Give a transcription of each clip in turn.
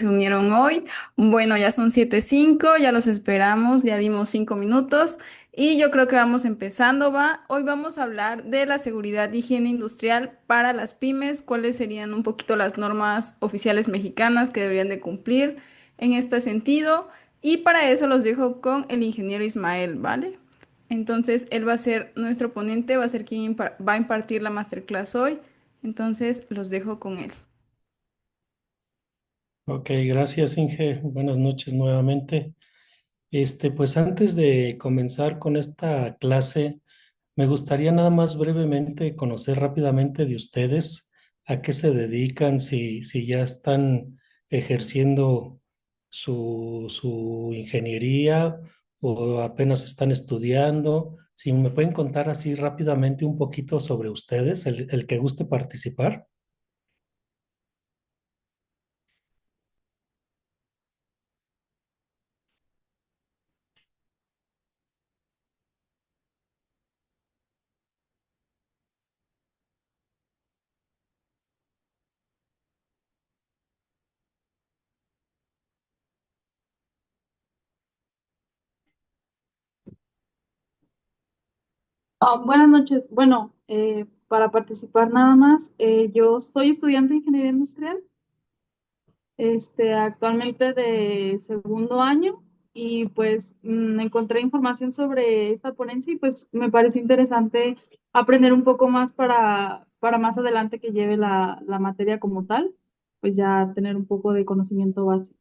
Se unieron hoy. Bueno, ya son 7:05, ya los esperamos, ya dimos 5 minutos y yo creo que vamos empezando, va. Hoy vamos a hablar de la seguridad y higiene industrial para las pymes, cuáles serían un poquito las normas oficiales mexicanas que deberían de cumplir en este sentido. Y para eso los dejo con el ingeniero Ismael, ¿vale? Entonces, él va a ser nuestro ponente, va a ser quien va a impartir la masterclass hoy. Entonces, los dejo con él. Ok, gracias Inge. Buenas noches nuevamente. Pues antes de comenzar con esta clase, me gustaría nada más brevemente conocer rápidamente de ustedes, a qué se dedican, si ya están ejerciendo su ingeniería o apenas están estudiando. Si me pueden contar así rápidamente un poquito sobre ustedes, el que guste participar. Buenas noches. Bueno, para participar nada más, yo soy estudiante de ingeniería industrial, actualmente de segundo año y pues encontré información sobre esta ponencia y pues me pareció interesante aprender un poco más para más adelante que lleve la materia como tal, pues ya tener un poco de conocimiento básico.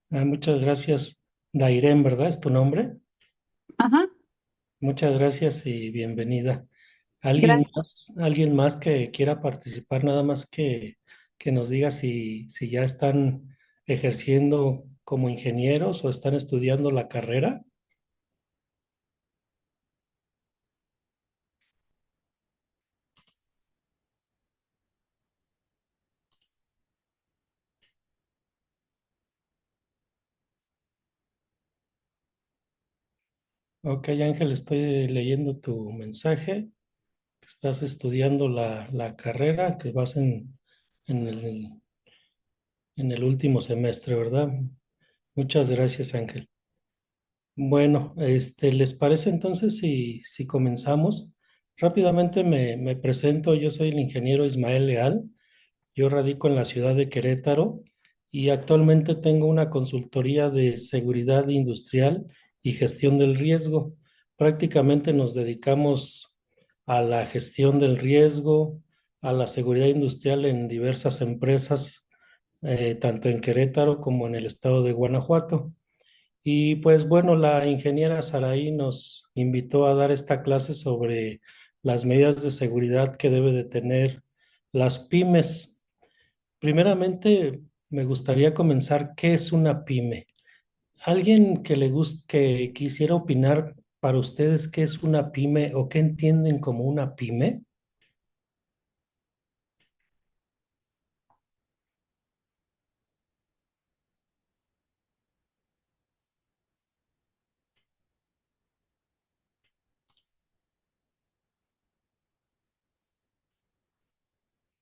Muchas gracias. Dairén, ¿verdad? ¿Es tu nombre? Ajá, Muchas gracias y bienvenida. gracias. Alguien más que quiera participar? Nada más que nos diga si ya están ejerciendo como ingenieros o están estudiando la carrera. Ok, Ángel, estoy leyendo tu mensaje, que estás estudiando la carrera, que vas en en el último semestre, ¿verdad? Muchas gracias, Ángel. Bueno, ¿les parece entonces si comenzamos? Rápidamente me presento, yo soy el ingeniero Ismael Leal, yo radico en la ciudad de Querétaro y actualmente tengo una consultoría de seguridad industrial y gestión del riesgo. Prácticamente nos dedicamos a la gestión del riesgo, a la seguridad industrial en diversas empresas, tanto en Querétaro como en el estado de Guanajuato. Y pues bueno, la ingeniera Saraí nos invitó a dar esta clase sobre las medidas de seguridad que debe de tener las pymes. Primeramente, me gustaría comenzar, ¿qué es una pyme? ¿Alguien que le guste, que quisiera opinar para ustedes qué es una pyme o qué entienden como una pyme?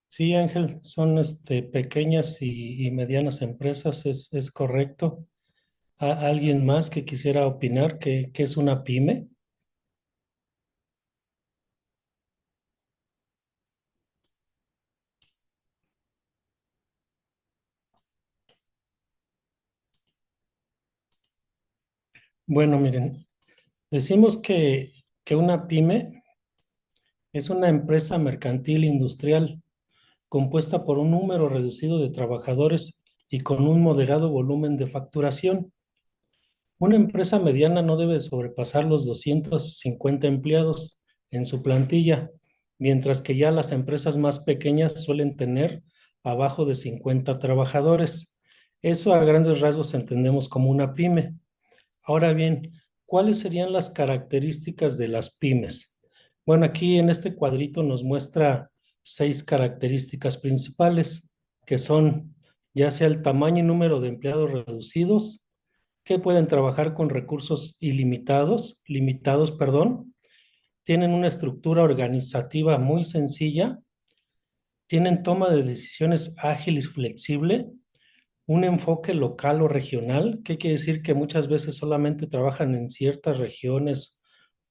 Sí, Ángel, son pequeñas y medianas empresas, es correcto. ¿Alguien más que quisiera opinar qué es una pyme? Bueno, miren, decimos que una pyme es una empresa mercantil industrial compuesta por un número reducido de trabajadores y con un moderado volumen de facturación. Una empresa mediana no debe sobrepasar los 250 empleados en su plantilla, mientras que ya las empresas más pequeñas suelen tener abajo de 50 trabajadores. Eso a grandes rasgos entendemos como una pyme. Ahora bien, ¿cuáles serían las características de las pymes? Bueno, aquí en este cuadrito nos muestra 6 características principales, que son ya sea el tamaño y número de empleados reducidos, que pueden trabajar con recursos limitados, perdón, tienen una estructura organizativa muy sencilla, tienen toma de decisiones ágil y flexible, un enfoque local o regional. ¿Qué quiere decir? Que muchas veces solamente trabajan en ciertas regiones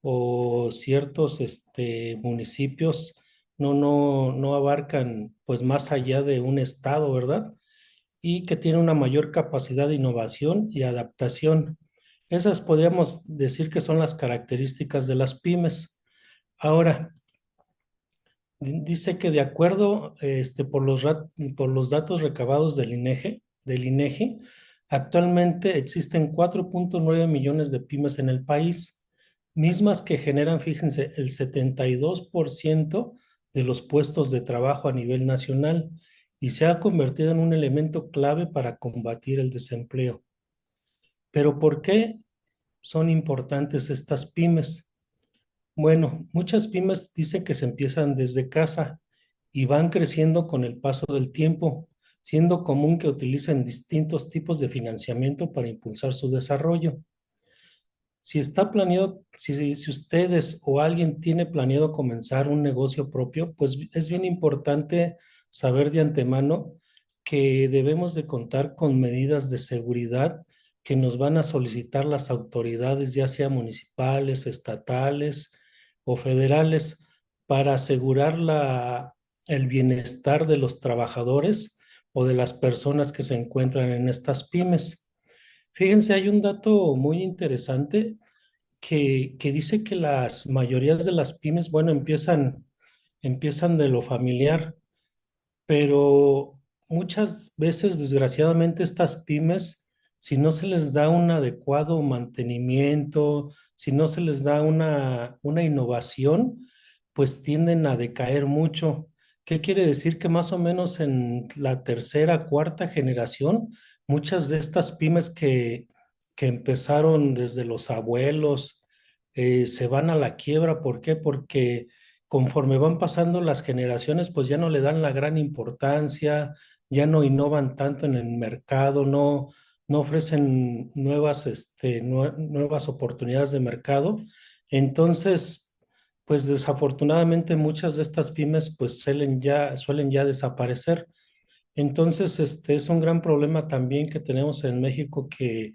o ciertos municipios, no abarcan pues más allá de un estado, ¿verdad? Y que tiene una mayor capacidad de innovación y adaptación. Esas podríamos decir que son las características de las pymes. Ahora, dice que de acuerdo por los datos recabados del INEGI, actualmente existen 4.9 millones de pymes en el país, mismas que generan, fíjense, el 72% de los puestos de trabajo a nivel nacional y se ha convertido en un elemento clave para combatir el desempleo. Pero ¿por qué son importantes estas pymes? Bueno, muchas pymes dicen que se empiezan desde casa y van creciendo con el paso del tiempo, siendo común que utilicen distintos tipos de financiamiento para impulsar su desarrollo. Si está planeado, si ustedes o alguien tiene planeado comenzar un negocio propio, pues es bien importante saber de antemano que debemos de contar con medidas de seguridad que nos van a solicitar las autoridades, ya sea municipales, estatales o federales, para asegurar el bienestar de los trabajadores o de las personas que se encuentran en estas pymes. Fíjense, hay un dato muy interesante que dice que las mayorías de las pymes, bueno, empiezan de lo familiar, pero muchas veces, desgraciadamente, estas pymes, si no se les da un adecuado mantenimiento, si no se les da una innovación, pues tienden a decaer mucho. ¿Qué quiere decir? Que más o menos en la tercera, cuarta generación, muchas de estas pymes que empezaron desde los abuelos, se van a la quiebra. ¿Por qué? Porque conforme van pasando las generaciones, pues ya no le dan la gran importancia, ya no innovan tanto en el mercado, no ofrecen nuevas oportunidades de mercado. Entonces, pues desafortunadamente muchas de estas pymes pues suelen ya desaparecer. Entonces, es un gran problema también que tenemos en México que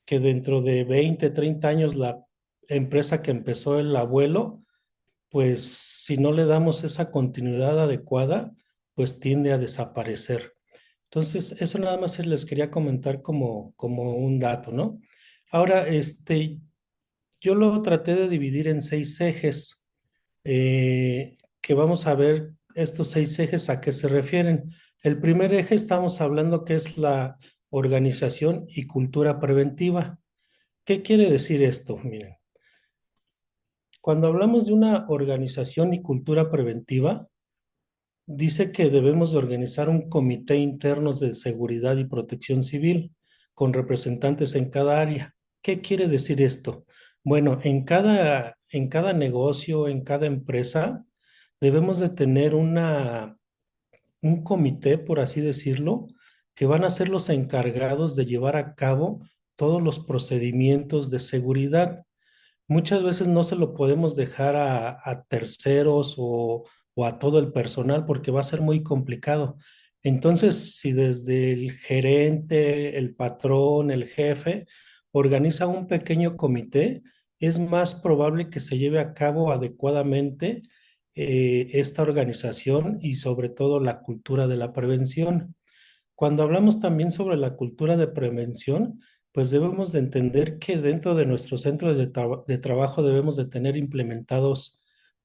dentro de 20, 30 años la empresa que empezó el abuelo, pues si no le damos esa continuidad adecuada, pues tiende a desaparecer. Entonces, eso nada más les quería comentar como un dato, ¿no? Ahora, yo lo traté de dividir en 6 ejes, que vamos a ver estos 6 ejes a qué se refieren. El primer eje estamos hablando que es la organización y cultura preventiva. ¿Qué quiere decir esto? Miren, cuando hablamos de una organización y cultura preventiva, dice que debemos de organizar un comité interno de seguridad y protección civil con representantes en cada área. ¿Qué quiere decir esto? Bueno, en cada negocio, en cada empresa, debemos de tener un comité, por así decirlo, que van a ser los encargados de llevar a cabo todos los procedimientos de seguridad. Muchas veces no se lo podemos dejar a terceros o a todo el personal porque va a ser muy complicado. Entonces, si desde el gerente, el patrón, el jefe organiza un pequeño comité, es más probable que se lleve a cabo adecuadamente esta organización y sobre todo la cultura de la prevención. Cuando hablamos también sobre la cultura de prevención, pues debemos de entender que dentro de nuestro centro de trabajo debemos de tener implementados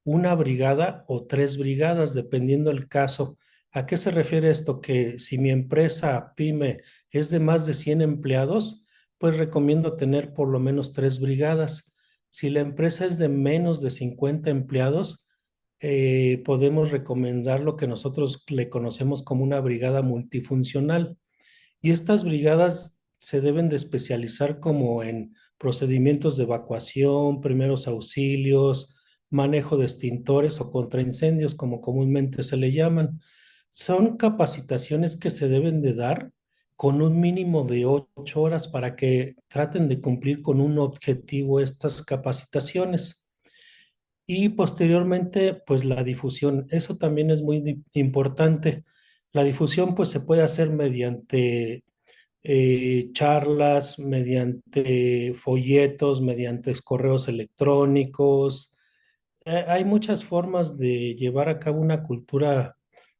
una brigada o 3 brigadas, dependiendo el caso. ¿A qué se refiere esto? Que si mi empresa pyme es de más de 100 empleados, pues recomiendo tener por lo menos 3 brigadas. Si la empresa es de menos de 50 empleados, podemos recomendar lo que nosotros le conocemos como una brigada multifuncional. Y estas brigadas se deben de especializar como en procedimientos de evacuación, primeros auxilios, manejo de extintores o contraincendios, como comúnmente se le llaman. Son capacitaciones que se deben de dar con un mínimo de 8 horas para que traten de cumplir con un objetivo estas capacitaciones. Y posteriormente, pues la difusión. Eso también es muy importante. La difusión pues se puede hacer mediante charlas, mediante folletos, mediante correos electrónicos. Hay muchas formas de llevar a cabo una cultura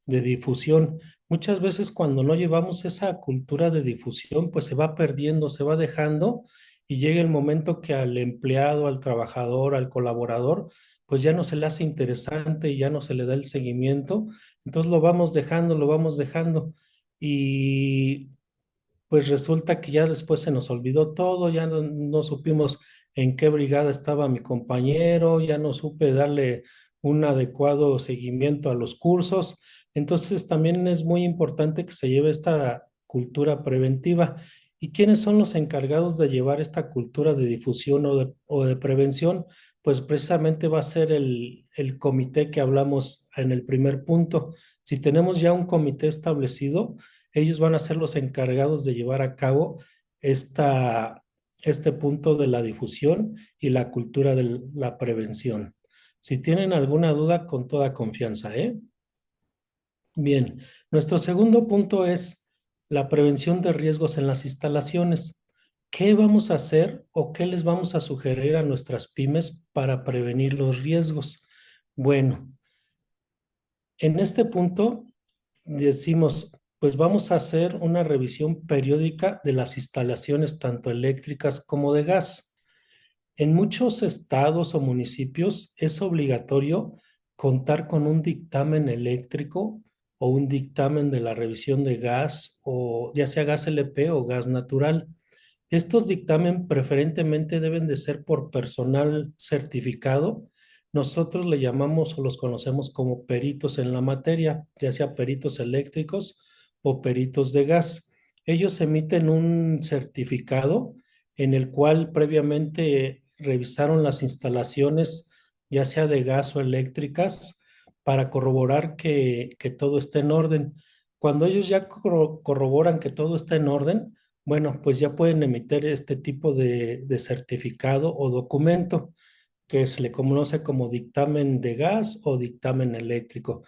de difusión. Muchas veces cuando no llevamos esa cultura de difusión, pues se va perdiendo, se va dejando y llega el momento que al empleado, al trabajador, al colaborador, pues ya no se le hace interesante y ya no se le da el seguimiento. Entonces lo vamos dejando, lo vamos dejando. Y pues resulta que ya después se nos olvidó todo, ya no supimos en qué brigada estaba mi compañero, ya no supe darle un adecuado seguimiento a los cursos. Entonces también es muy importante que se lleve esta cultura preventiva. ¿Y quiénes son los encargados de llevar esta cultura de difusión o de prevención? Pues precisamente va a ser el comité que hablamos en el primer punto. Si tenemos ya un comité establecido, ellos van a ser los encargados de llevar a cabo este punto de la difusión y la cultura de la prevención. Si tienen alguna duda, con toda confianza, ¿eh? Bien, nuestro segundo punto es la prevención de riesgos en las instalaciones. ¿Qué vamos a hacer o qué les vamos a sugerir a nuestras pymes para prevenir los riesgos? Bueno, en este punto decimos, pues vamos a hacer una revisión periódica de las instalaciones tanto eléctricas como de gas. En muchos estados o municipios es obligatorio contar con un dictamen eléctrico o un dictamen de la revisión de gas, o ya sea gas LP o gas natural. Estos dictamen preferentemente deben de ser por personal certificado. Nosotros le llamamos o los conocemos como peritos en la materia, ya sea peritos eléctricos o peritos de gas. Ellos emiten un certificado en el cual previamente revisaron las instalaciones, ya sea de gas o eléctricas, para corroborar que todo esté en orden. Cuando ellos ya corroboran que todo está en orden, bueno, pues ya pueden emitir este tipo de certificado o documento que se le conoce como dictamen de gas o dictamen eléctrico.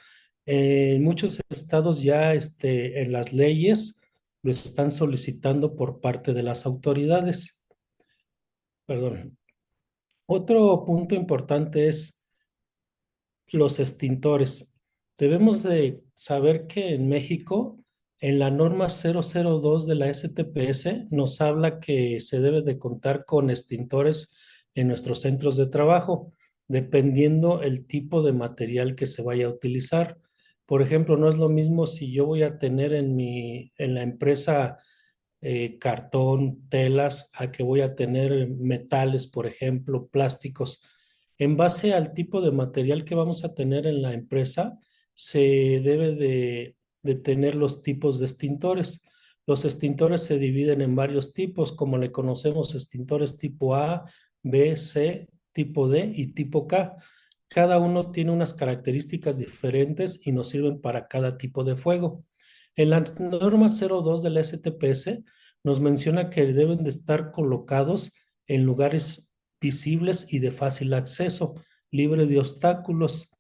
En muchos estados ya en las leyes lo están solicitando por parte de las autoridades. Perdón. Otro punto importante es los extintores. Debemos de saber que en México, en la norma 002 de la STPS, nos habla que se debe de contar con extintores en nuestros centros de trabajo, dependiendo el tipo de material que se vaya a utilizar. Por ejemplo, no es lo mismo si yo voy a tener en la empresa cartón, telas, a que voy a tener metales, por ejemplo, plásticos. En base al tipo de material que vamos a tener en la empresa, se debe de tener los tipos de extintores. Los extintores se dividen en varios tipos, como le conocemos, extintores tipo A, B, C, tipo D y tipo K. Cada uno tiene unas características diferentes y nos sirven para cada tipo de fuego. En la norma 02 de la STPS nos menciona que deben de estar colocados en lugares visibles y de fácil acceso, libre de obstáculos,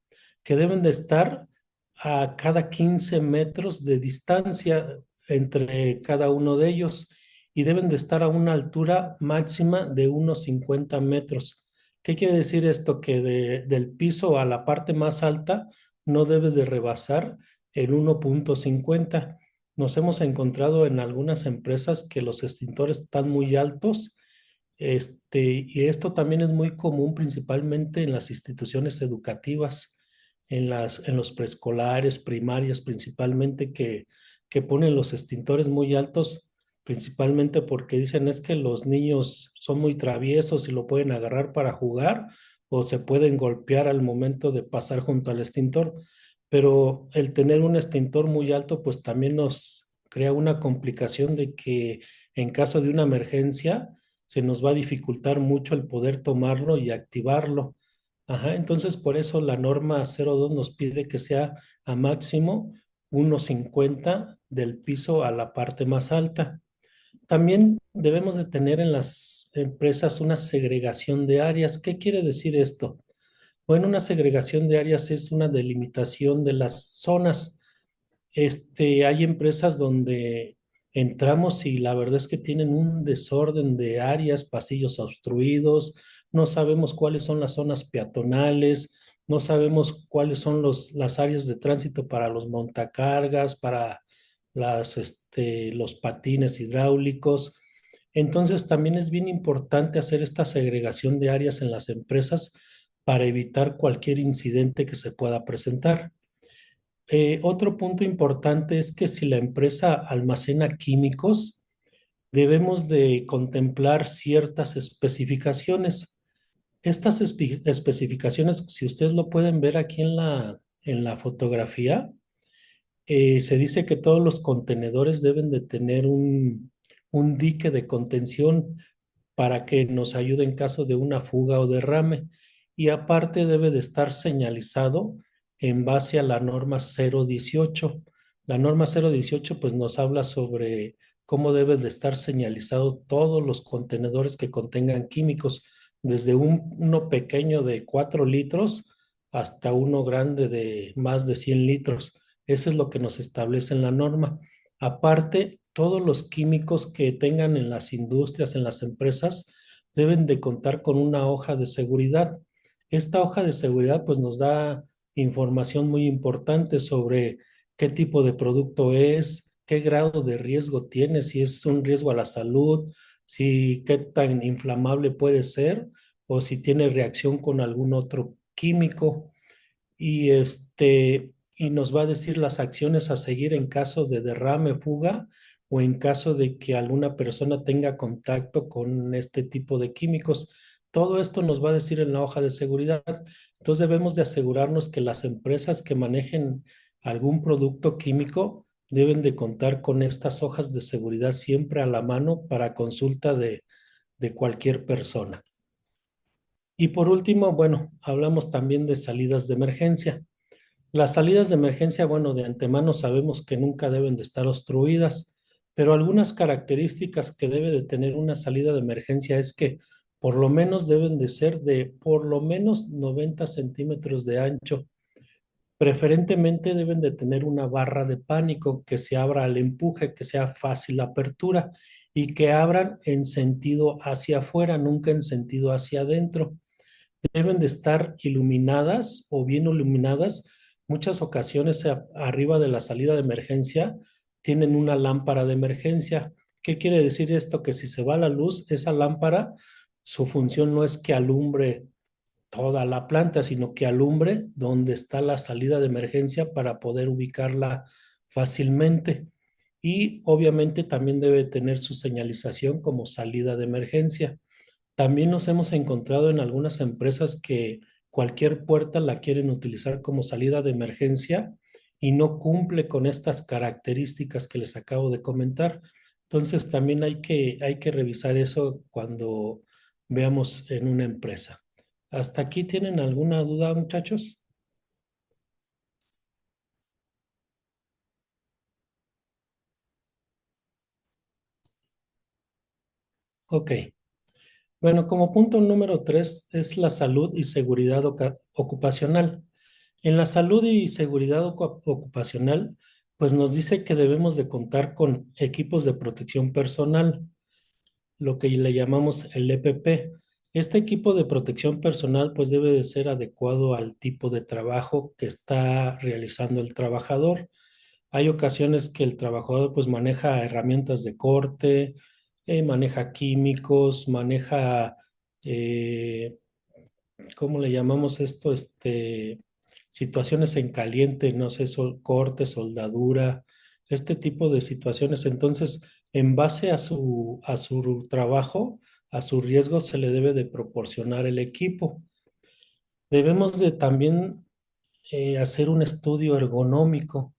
que deben de estar a cada 15 metros de distancia entre cada uno de ellos y deben de estar a una altura máxima de unos 50 metros. ¿Qué quiere decir esto? Que del piso a la parte más alta no debe de rebasar el 1,50. Nos hemos encontrado en algunas empresas que los extintores están muy altos, y esto también es muy común principalmente en las instituciones educativas, en los preescolares, primarias principalmente, que ponen los extintores muy altos, principalmente porque dicen es que los niños son muy traviesos y lo pueden agarrar para jugar o se pueden golpear al momento de pasar junto al extintor, pero el tener un extintor muy alto pues también nos crea una complicación de que en caso de una emergencia se nos va a dificultar mucho el poder tomarlo y activarlo. Ajá, entonces por eso la norma 02 nos pide que sea a máximo 1,50 del piso a la parte más alta. También debemos de tener en las empresas una segregación de áreas. ¿Qué quiere decir esto? Bueno, una segregación de áreas es una delimitación de las zonas. Hay empresas donde entramos y la verdad es que tienen un desorden de áreas, pasillos obstruidos, no sabemos cuáles son las zonas peatonales, no sabemos cuáles son las áreas de tránsito para los montacargas, para los patines hidráulicos. Entonces también es bien importante hacer esta segregación de áreas en las empresas para evitar cualquier incidente que se pueda presentar. Otro punto importante es que si la empresa almacena químicos, debemos de contemplar ciertas especificaciones. Estas especificaciones, si ustedes lo pueden ver aquí en la fotografía, se dice que todos los contenedores deben de tener un dique de contención para que nos ayude en caso de una fuga o derrame. Y aparte debe de estar señalizado en base a la norma 018. La norma 018 pues nos habla sobre cómo deben de estar señalizados todos los contenedores que contengan químicos, desde uno pequeño de 4 litros hasta uno grande de más de 100 litros. Eso es lo que nos establece en la norma. Aparte, todos los químicos que tengan en las industrias, en las empresas, deben de contar con una hoja de seguridad. Esta hoja de seguridad pues nos da información muy importante sobre qué tipo de producto es, qué grado de riesgo tiene, si es un riesgo a la salud, si qué tan inflamable puede ser o si tiene reacción con algún otro químico y nos va a decir las acciones a seguir en caso de derrame, fuga o en caso de que alguna persona tenga contacto con este tipo de químicos. Todo esto nos va a decir en la hoja de seguridad. Entonces debemos de asegurarnos que las empresas que manejen algún producto químico deben de contar con estas hojas de seguridad siempre a la mano para consulta de cualquier persona. Y por último, bueno, hablamos también de salidas de emergencia. Las salidas de emergencia, bueno, de antemano sabemos que nunca deben de estar obstruidas, pero algunas características que debe de tener una salida de emergencia es que por lo menos deben de ser de por lo menos 90 centímetros de ancho. Preferentemente deben de tener una barra de pánico que se abra al empuje, que sea fácil la apertura y que abran en sentido hacia afuera, nunca en sentido hacia adentro. Deben de estar iluminadas o bien iluminadas. Muchas ocasiones arriba de la salida de emergencia tienen una lámpara de emergencia. ¿Qué quiere decir esto? Que si se va la luz, esa lámpara, su función no es que alumbre toda la planta, sino que alumbre donde está la salida de emergencia para poder ubicarla fácilmente. Y obviamente también debe tener su señalización como salida de emergencia. También nos hemos encontrado en algunas empresas que cualquier puerta la quieren utilizar como salida de emergencia y no cumple con estas características que les acabo de comentar. Entonces también hay que revisar eso cuando veamos en una empresa. ¿Hasta aquí tienen alguna duda, muchachos? Ok. Bueno, como punto número 3 es la salud y seguridad ocupacional. En la salud y seguridad ocupacional, pues nos dice que debemos de contar con equipos de protección personal, lo que le llamamos el EPP. Este equipo de protección personal pues debe de ser adecuado al tipo de trabajo que está realizando el trabajador. Hay ocasiones que el trabajador pues maneja herramientas de corte, maneja químicos, maneja eh, ¿cómo le llamamos esto? Situaciones en caliente, no sé, corte, soldadura, este tipo de situaciones. Entonces, en base a su trabajo, a su riesgo, se le debe de proporcionar el equipo. Debemos de también hacer un estudio ergonómico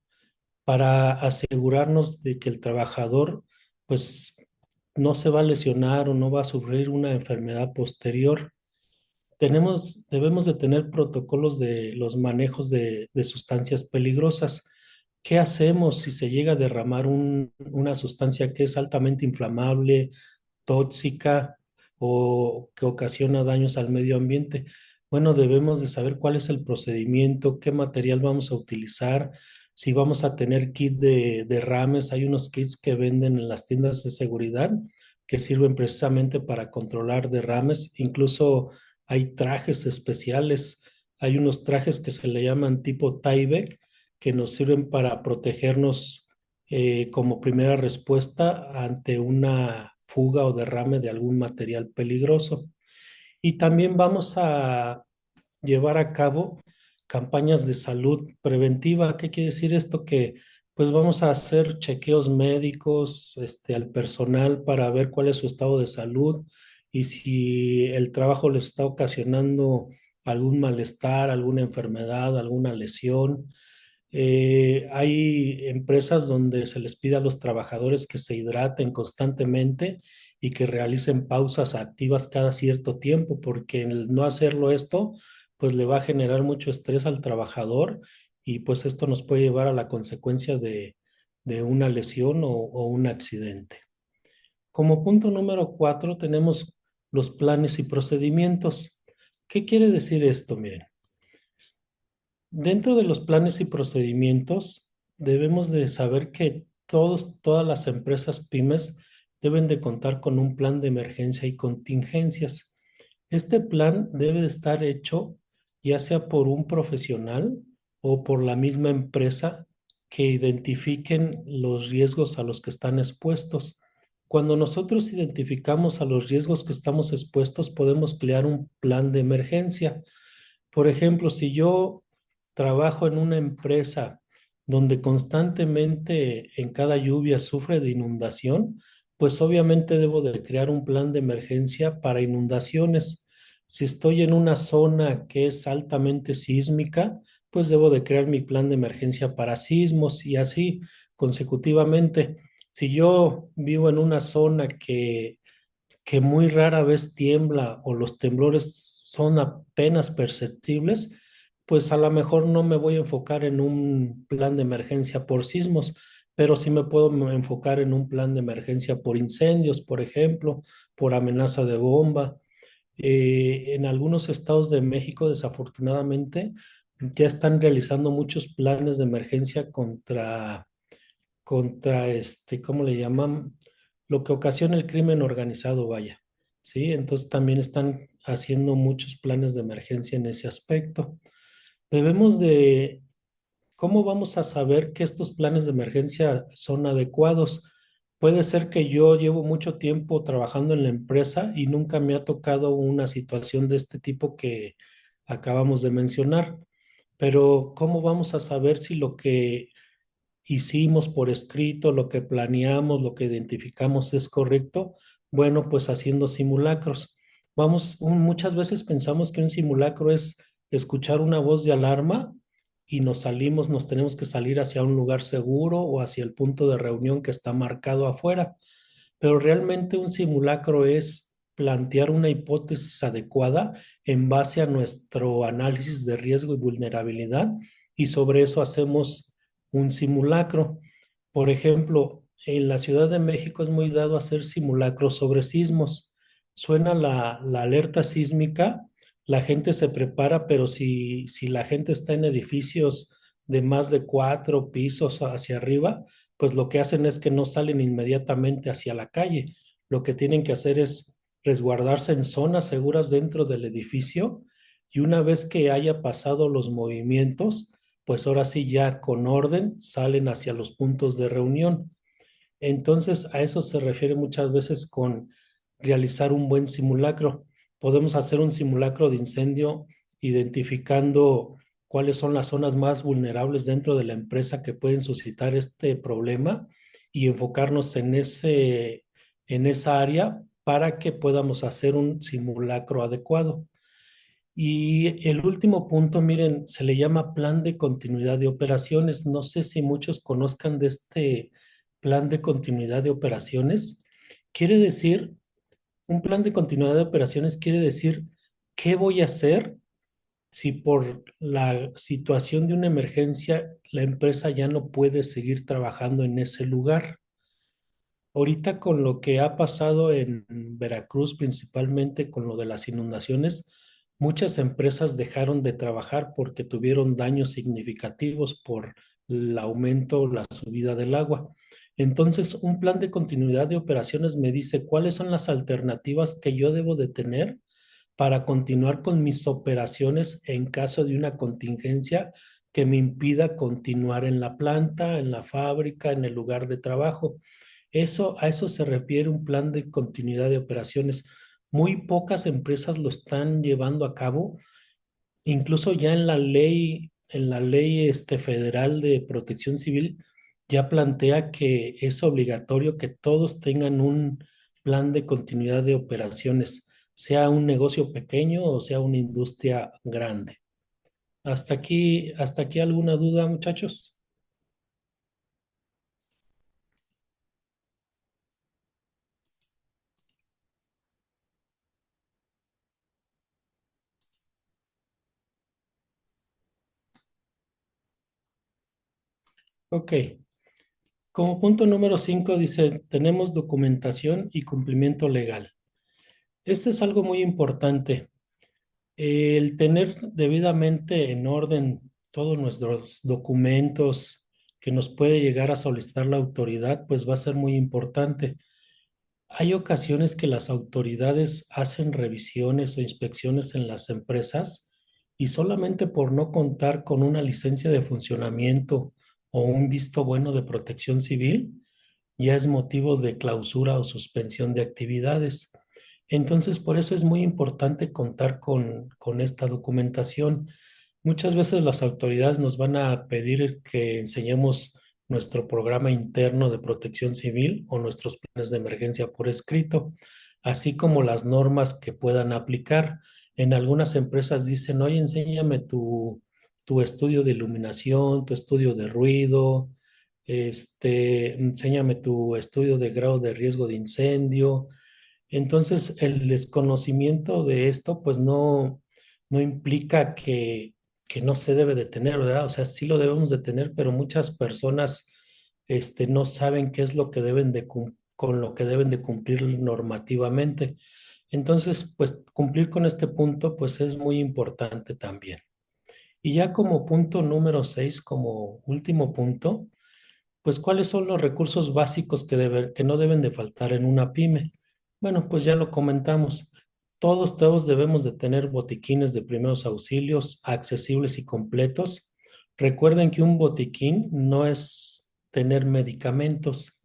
para asegurarnos de que el trabajador, pues, no se va a lesionar o no va a sufrir una enfermedad posterior. Debemos de tener protocolos de los manejos de sustancias peligrosas. ¿Qué hacemos si se llega a derramar una sustancia que es altamente inflamable, tóxica o que ocasiona daños al medio ambiente? Bueno, debemos de saber cuál es el procedimiento, qué material vamos a utilizar, si vamos a tener kit de derrames. Hay unos kits que venden en las tiendas de seguridad que sirven precisamente para controlar derrames. Incluso hay trajes especiales. Hay unos trajes que se le llaman tipo Tyvek que nos sirven para protegernos como primera respuesta ante una fuga o derrame de algún material peligroso. Y también vamos a llevar a cabo campañas de salud preventiva. ¿Qué quiere decir esto? Que pues vamos a hacer chequeos médicos, al personal para ver cuál es su estado de salud y si el trabajo les está ocasionando algún malestar, alguna enfermedad, alguna lesión. Hay empresas donde se les pide a los trabajadores que se hidraten constantemente y que realicen pausas activas cada cierto tiempo, porque el no hacerlo esto, pues le va a generar mucho estrés al trabajador y pues esto nos puede llevar a la consecuencia de una lesión o un accidente. Como punto número 4 tenemos los planes y procedimientos. ¿Qué quiere decir esto? Miren. Dentro de los planes y procedimientos, debemos de saber que todas las empresas pymes deben de contar con un plan de emergencia y contingencias. Este plan debe de estar hecho ya sea por un profesional o por la misma empresa que identifiquen los riesgos a los que están expuestos. Cuando nosotros identificamos a los riesgos que estamos expuestos, podemos crear un plan de emergencia. Por ejemplo, si yo trabajo en una empresa donde constantemente en cada lluvia sufre de inundación, pues obviamente debo de crear un plan de emergencia para inundaciones. Si estoy en una zona que es altamente sísmica, pues debo de crear mi plan de emergencia para sismos y así consecutivamente. Si yo vivo en una zona que muy rara vez tiembla o los temblores son apenas perceptibles, pues a lo mejor no me voy a enfocar en un plan de emergencia por sismos, pero sí me puedo enfocar en un plan de emergencia por incendios, por ejemplo, por amenaza de bomba. En algunos estados de México, desafortunadamente, ya están realizando muchos planes de emergencia contra ¿cómo le llaman? Lo que ocasiona el crimen organizado, vaya. ¿Sí? Entonces también están haciendo muchos planes de emergencia en ese aspecto. Debemos de, ¿cómo vamos a saber que estos planes de emergencia son adecuados? Puede ser que yo llevo mucho tiempo trabajando en la empresa y nunca me ha tocado una situación de este tipo que acabamos de mencionar, pero ¿cómo vamos a saber si lo que hicimos por escrito, lo que planeamos, lo que identificamos es correcto? Bueno, pues haciendo simulacros. Muchas veces pensamos que un simulacro es escuchar una voz de alarma y nos tenemos que salir hacia un lugar seguro o hacia el punto de reunión que está marcado afuera. Pero realmente un simulacro es plantear una hipótesis adecuada en base a nuestro análisis de riesgo y vulnerabilidad y sobre eso hacemos un simulacro. Por ejemplo, en la Ciudad de México es muy dado hacer simulacros sobre sismos. Suena la alerta sísmica, la gente se prepara, pero si la gente está en edificios de más de 4 pisos hacia arriba, pues lo que hacen es que no salen inmediatamente hacia la calle. Lo que tienen que hacer es resguardarse en zonas seguras dentro del edificio y una vez que haya pasado los movimientos, pues ahora sí ya con orden salen hacia los puntos de reunión. Entonces a eso se refiere muchas veces con realizar un buen simulacro. Podemos hacer un simulacro de incendio identificando cuáles son las zonas más vulnerables dentro de la empresa que pueden suscitar este problema y enfocarnos en esa área para que podamos hacer un simulacro adecuado. Y el último punto, miren, se le llama plan de continuidad de operaciones. No sé si muchos conozcan de este plan de continuidad de operaciones. Quiere decir, un plan de continuidad de operaciones quiere decir qué voy a hacer si por la situación de una emergencia la empresa ya no puede seguir trabajando en ese lugar. Ahorita con lo que ha pasado en Veracruz, principalmente con lo de las inundaciones, muchas empresas dejaron de trabajar porque tuvieron daños significativos por el aumento o la subida del agua. Entonces, un plan de continuidad de operaciones me dice cuáles son las alternativas que yo debo de tener para continuar con mis operaciones en caso de una contingencia que me impida continuar en la planta, en la fábrica, en el lugar de trabajo. A eso se refiere un plan de continuidad de operaciones. Muy pocas empresas lo están llevando a cabo. Incluso ya en la ley federal de protección civil, ya plantea que es obligatorio que todos tengan un plan de continuidad de operaciones, sea un negocio pequeño o sea una industria grande. Hasta aquí alguna duda, muchachos? Ok. Como punto número 5 dice, tenemos documentación y cumplimiento legal. Este es algo muy importante. El tener debidamente en orden todos nuestros documentos que nos puede llegar a solicitar la autoridad, pues va a ser muy importante. Hay ocasiones que las autoridades hacen revisiones o inspecciones en las empresas y solamente por no contar con una licencia de funcionamiento o un visto bueno de protección civil, ya es motivo de clausura o suspensión de actividades. Entonces, por eso es muy importante contar con esta documentación. Muchas veces las autoridades nos van a pedir que enseñemos nuestro programa interno de protección civil o nuestros planes de emergencia por escrito, así como las normas que puedan aplicar. En algunas empresas dicen, oye, enséñame tu estudio de iluminación, tu estudio de ruido, enséñame tu estudio de grado de riesgo de incendio. Entonces, el desconocimiento de esto, pues no implica que no se debe de tener, ¿verdad? O sea, sí lo debemos de tener, pero muchas personas, no saben qué es lo que deben con lo que deben de cumplir normativamente. Entonces, pues cumplir con este punto, pues es muy importante también. Y ya como punto número 6, como último punto, pues ¿cuáles son los recursos básicos que no deben de faltar en una pyme? Bueno, pues ya lo comentamos. Todos debemos de tener botiquines de primeros auxilios accesibles y completos. Recuerden que un botiquín no es tener medicamentos.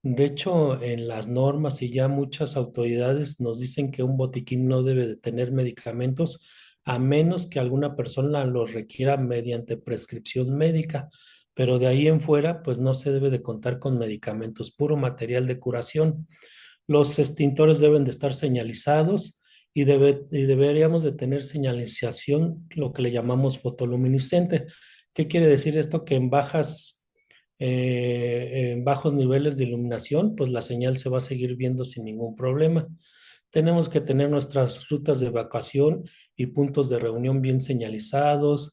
De hecho, en las normas y ya muchas autoridades nos dicen que un botiquín no debe de tener medicamentos a menos que alguna persona los requiera mediante prescripción médica, pero de ahí en fuera, pues no se debe de contar con medicamentos, puro material de curación. Los extintores deben de estar señalizados y deberíamos de tener señalización, lo que le llamamos fotoluminiscente. ¿Qué quiere decir esto? Que en bajos niveles de iluminación, pues la señal se va a seguir viendo sin ningún problema. Tenemos que tener nuestras rutas de evacuación y puntos de reunión bien señalizados.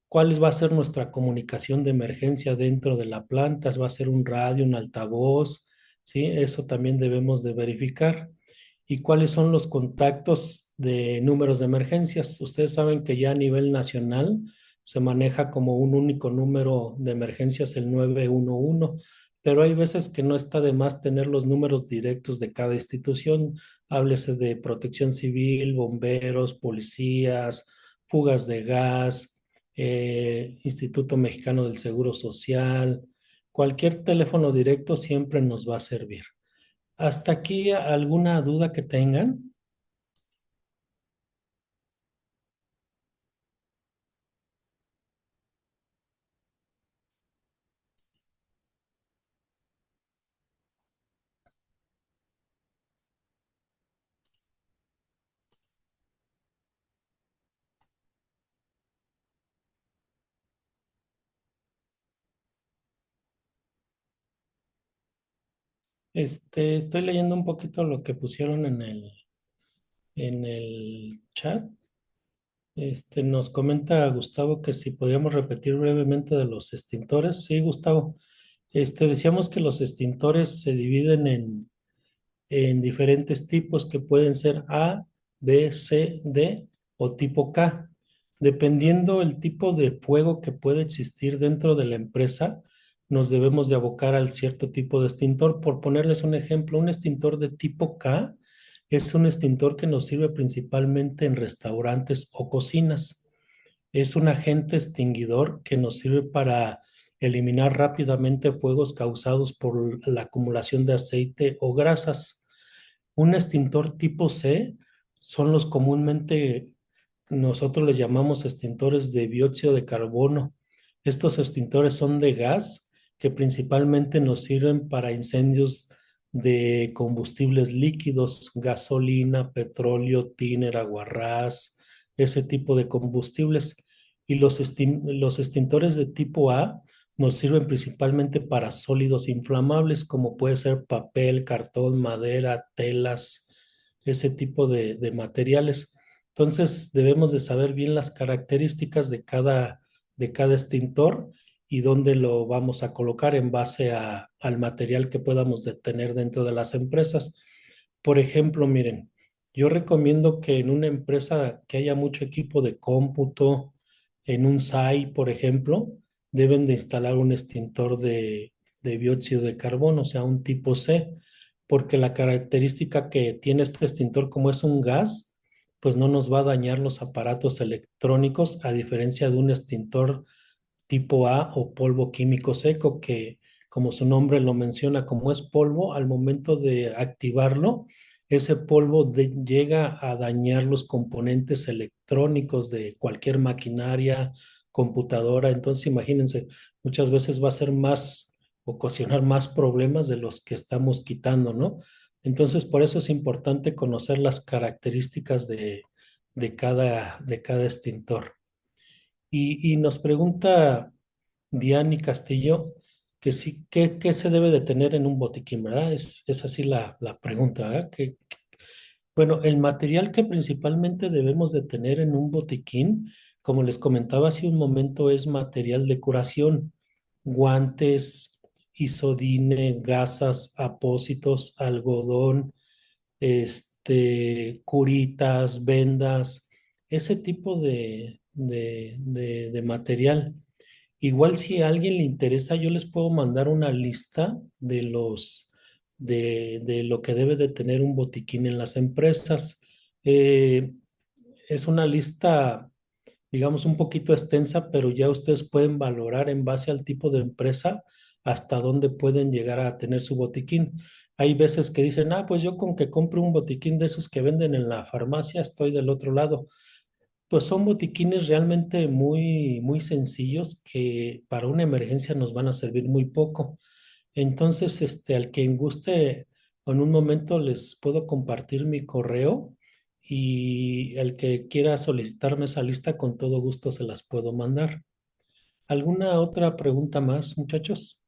¿Cuál va a ser nuestra comunicación de emergencia dentro de la planta? ¿Va a ser un radio, un altavoz? ¿Sí? Eso también debemos de verificar. ¿Y cuáles son los contactos de números de emergencias? Ustedes saben que ya a nivel nacional se maneja como un único número de emergencias, el 911, pero hay veces que no está de más tener los números directos de cada institución. Háblese de protección civil, bomberos, policías, fugas de gas, Instituto Mexicano del Seguro Social. Cualquier teléfono directo siempre nos va a servir. ¿Hasta aquí alguna duda que tengan? Estoy leyendo un poquito lo que pusieron en el chat. Nos comenta Gustavo que si podíamos repetir brevemente de los extintores. Sí, Gustavo. Decíamos que los extintores se dividen en diferentes tipos que pueden ser A, B, C, D o tipo K. Dependiendo el tipo de fuego que puede existir dentro de la empresa, nos debemos de abocar al cierto tipo de extintor. Por ponerles un ejemplo, un extintor de tipo K es un extintor que nos sirve principalmente en restaurantes o cocinas. Es un agente extinguidor que nos sirve para eliminar rápidamente fuegos causados por la acumulación de aceite o grasas. Un extintor tipo C son los comúnmente nosotros les llamamos extintores de dióxido de carbono. Estos extintores son de gas que principalmente nos sirven para incendios de combustibles líquidos, gasolina, petróleo, tiner, aguarrás, ese tipo de combustibles. Y los extintores de tipo A nos sirven principalmente para sólidos inflamables, como puede ser papel, cartón, madera, telas, ese tipo de materiales. Entonces debemos de saber bien las características de cada extintor y dónde lo vamos a colocar en base al material que podamos tener dentro de las empresas. Por ejemplo, miren, yo recomiendo que en una empresa que haya mucho equipo de cómputo, en un SAI, por ejemplo, deben de instalar un extintor de dióxido de carbono, o sea, un tipo C, porque la característica que tiene este extintor, como es un gas, pues no nos va a dañar los aparatos electrónicos, a diferencia de un extintor tipo A o polvo químico seco, que como su nombre lo menciona, como es polvo, al momento de activarlo, ese polvo llega a dañar los componentes electrónicos de cualquier maquinaria, computadora. Entonces, imagínense, muchas veces va a ser más, ocasionar más problemas de los que estamos quitando, ¿no? Entonces, por eso es importante conocer las características de cada extintor. Y nos pregunta Diane Castillo que sí, ¿qué se debe de tener en un botiquín, ¿verdad? Es así la pregunta, ¿verdad? Bueno, el material que principalmente debemos de tener en un botiquín, como les comentaba hace un momento, es material de curación, guantes, isodine, gasas, apósitos, algodón, curitas, vendas, ese tipo de material. Igual si a alguien le interesa, yo les puedo mandar una lista de lo que debe de tener un botiquín en las empresas. Eh, es una lista, digamos, un poquito extensa, pero ya ustedes pueden valorar en base al tipo de empresa hasta dónde pueden llegar a tener su botiquín. Hay veces que dicen, ah, pues yo con que compre un botiquín de esos que venden en la farmacia, estoy del otro lado. Pues son botiquines realmente muy sencillos que para una emergencia nos van a servir muy poco. Entonces, al que guste, en un momento les puedo compartir mi correo y el que quiera solicitarme esa lista, con todo gusto se las puedo mandar. ¿Alguna otra pregunta más, muchachos?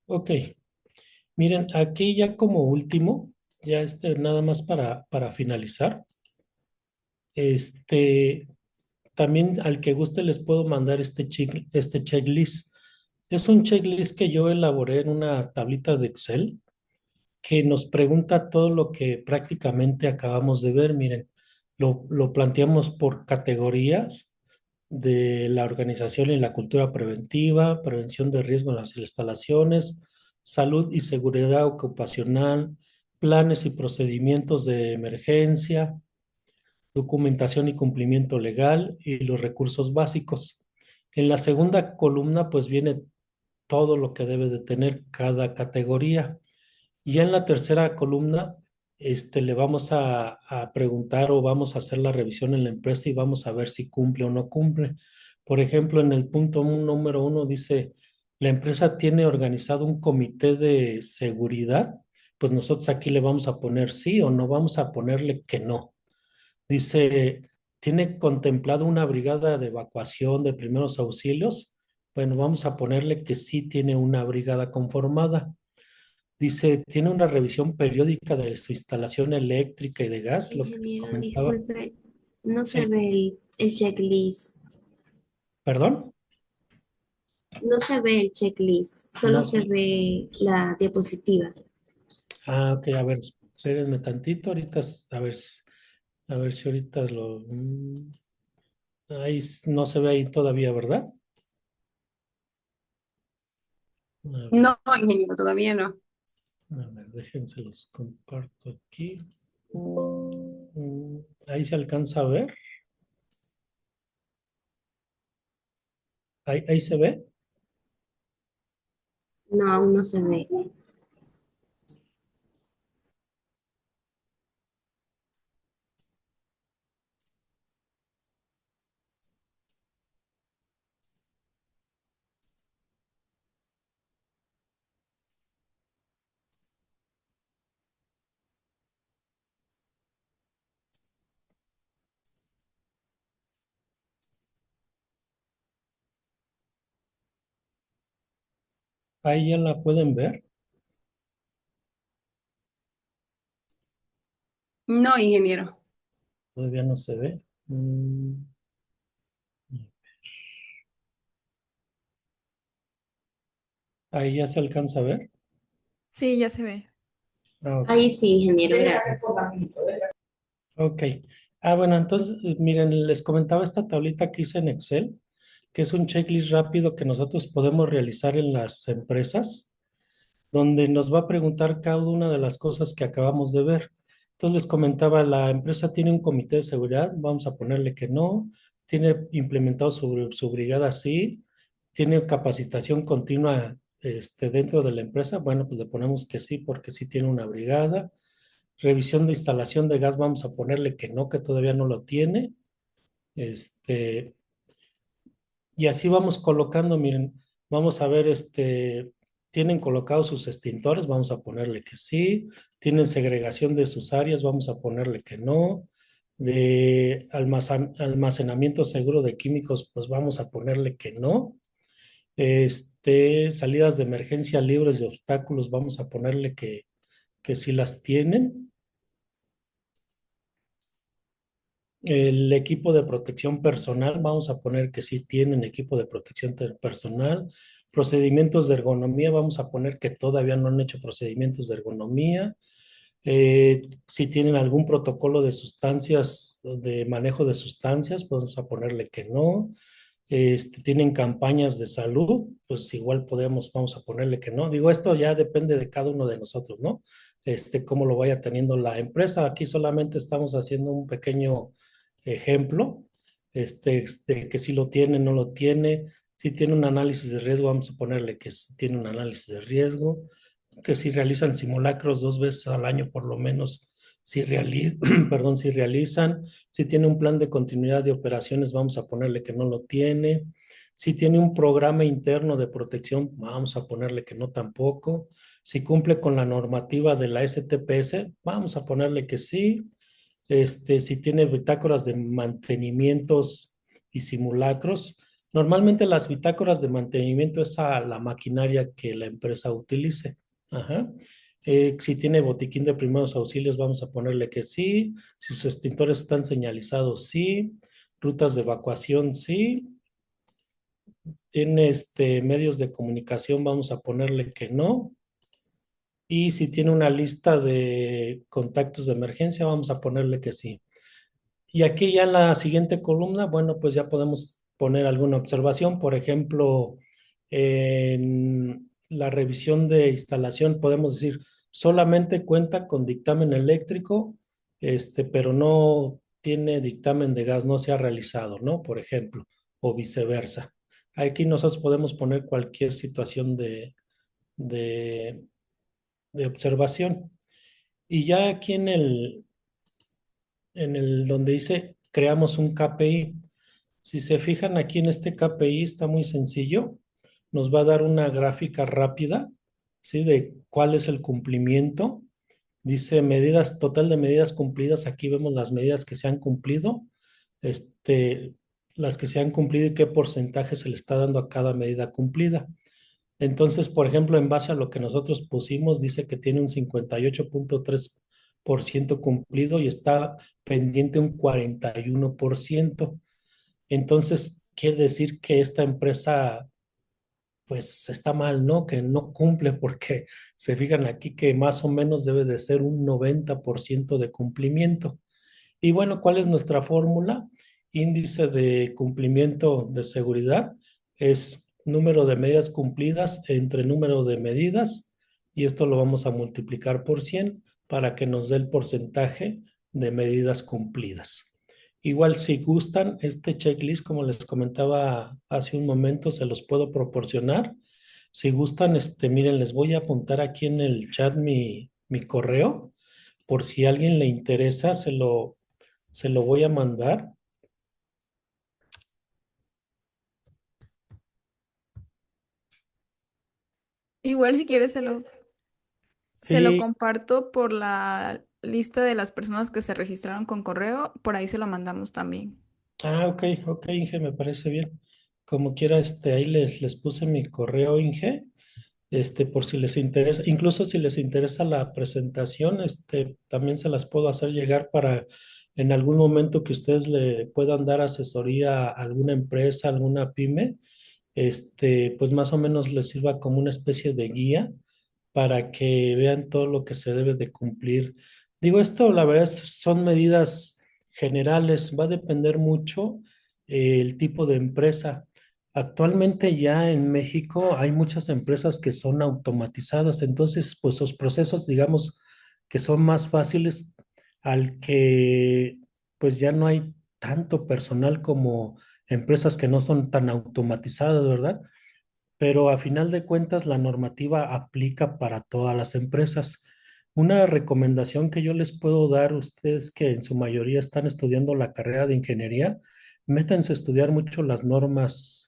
Ok, miren, aquí ya como último, ya nada más para finalizar, este, también al que guste les puedo mandar este checklist. Es un checklist que yo elaboré en una tablita de Excel que nos pregunta todo lo que prácticamente acabamos de ver. Miren, lo planteamos por categorías de la organización y la cultura preventiva, prevención de riesgo en las instalaciones, salud y seguridad ocupacional, planes y procedimientos de emergencia, documentación y cumplimiento legal y los recursos básicos. En la segunda columna, pues viene todo lo que debe de tener cada categoría. Y en la tercera columna, le vamos a preguntar o vamos a hacer la revisión en la empresa y vamos a ver si cumple o no cumple. Por ejemplo, en el número 1 dice, la empresa tiene organizado un comité de seguridad. Pues nosotros aquí le vamos a poner sí o no, vamos a ponerle que no. Dice, ¿tiene contemplado una brigada de evacuación de primeros auxilios? Bueno, vamos a ponerle que sí tiene una brigada conformada. Dice, ¿tiene una revisión periódica de su instalación eléctrica y de gas? Lo que les Ingeniero, comentaba. disculpe, no se Sí, ve el checklist. perdón. No se ve el checklist, solo No. se ve la diapositiva. Ah, ok, a ver, espérenme tantito, ahorita, a ver si ahorita ahí no se ve ahí todavía, ¿verdad? A ver, No, ingeniero, todavía no. déjense los comparto aquí. Ahí se alcanza a ver. Ahí se ve. No, aún no se ve. Ahí ya la pueden ver. No, ingeniero. Todavía no se ve. Ahí ya se alcanza a ver. Sí, ya se ve. Ah, ok. Ahí sí, ingeniero, gracias. Ok. Ah, bueno, entonces, miren, les comentaba esta tablita que hice en Excel, que es un checklist rápido que nosotros podemos realizar en las empresas, donde nos va a preguntar cada una de las cosas que acabamos de ver. Entonces les comentaba, la empresa tiene un comité de seguridad, vamos a ponerle que no, tiene implementado su brigada, sí, tiene capacitación continua dentro de la empresa, bueno, pues le ponemos que sí, porque sí tiene una brigada. Revisión de instalación de gas, vamos a ponerle que no, que todavía no lo tiene. Este, y así vamos colocando, miren, vamos a ver, tienen colocados sus extintores, vamos a ponerle que sí. Tienen segregación de sus áreas, vamos a ponerle que no. De almacenamiento seguro de químicos, pues vamos a ponerle que no. Salidas de emergencia libres de obstáculos, vamos a ponerle que sí las tienen. El equipo de protección personal, vamos a poner que sí tienen equipo de protección personal. Procedimientos de ergonomía, vamos a poner que todavía no han hecho procedimientos de ergonomía. Si tienen algún protocolo de sustancias, de manejo de sustancias, pues vamos a ponerle que no. Tienen campañas de salud, pues igual vamos a ponerle que no. Digo, esto ya depende de cada uno de nosotros, ¿no? Cómo lo vaya teniendo la empresa. Aquí solamente estamos haciendo un pequeño ejemplo, de que si lo tiene, no lo tiene. Si tiene un análisis de riesgo, vamos a ponerle que sí tiene un análisis de riesgo, que si realizan simulacros 2 veces al año por lo menos, perdón, si realizan. Si tiene un plan de continuidad de operaciones, vamos a ponerle que no lo tiene. Si tiene un programa interno de protección, vamos a ponerle que no tampoco. Si cumple con la normativa de la STPS, vamos a ponerle que sí. Si tiene bitácoras de mantenimientos y simulacros. Normalmente las bitácoras de mantenimiento es a la maquinaria que la empresa utilice. Ajá. Si tiene botiquín de primeros auxilios, vamos a ponerle que sí. Si sus extintores están señalizados, sí. Rutas de evacuación, sí. Tiene medios de comunicación, vamos a ponerle que no. Y si tiene una lista de contactos de emergencia, vamos a ponerle que sí. Y aquí ya en la siguiente columna, bueno, pues ya podemos poner alguna observación. Por ejemplo, en la revisión de instalación podemos decir, solamente cuenta con dictamen eléctrico, pero no tiene dictamen de gas, no se ha realizado, ¿no? Por ejemplo, o viceversa. Aquí nosotros podemos poner cualquier situación de, de observación. Y ya aquí en el donde dice creamos un KPI. Si se fijan aquí en este KPI está muy sencillo. Nos va a dar una gráfica rápida, ¿sí? De cuál es el cumplimiento. Dice medidas, total de medidas cumplidas. Aquí vemos las medidas que se han cumplido, este, las que se han cumplido y qué porcentaje se le está dando a cada medida cumplida. Entonces, por ejemplo, en base a lo que nosotros pusimos, dice que tiene un 58.3% cumplido y está pendiente un 41%. Entonces, quiere decir que esta empresa pues está mal, ¿no? Que no cumple porque se fijan aquí que más o menos debe de ser un 90% de cumplimiento. Y bueno, ¿cuál es nuestra fórmula? Índice de cumplimiento de seguridad es número de medidas cumplidas entre número de medidas y esto lo vamos a multiplicar por 100 para que nos dé el porcentaje de medidas cumplidas. Igual si gustan, este checklist, como les comentaba hace un momento, se los puedo proporcionar. Si gustan, miren, les voy a apuntar aquí en el chat mi correo. Por si a alguien le interesa, se lo voy a mandar. Igual si quieres se lo Sí, comparto por la lista de las personas que se registraron con correo, por ahí se lo mandamos también. ok, ok, Inge, me parece bien. Como quiera, ahí les puse mi correo, Inge, por si les interesa, incluso si les interesa la presentación, también se las puedo hacer llegar para en algún momento que ustedes le puedan dar asesoría a alguna empresa, alguna pyme, pues más o menos les sirva como una especie de guía para que vean todo lo que se debe de cumplir. Digo, esto la verdad son medidas generales, va a depender mucho el tipo de empresa. Actualmente ya en México hay muchas empresas que son automatizadas, entonces pues los procesos, digamos, que son más fáciles al que pues ya no hay tanto personal como empresas que no son tan automatizadas, ¿verdad? Pero a final de cuentas la normativa aplica para todas las empresas. Una recomendación que yo les puedo dar a ustedes que en su mayoría están estudiando la carrera de ingeniería, métanse a estudiar mucho las normas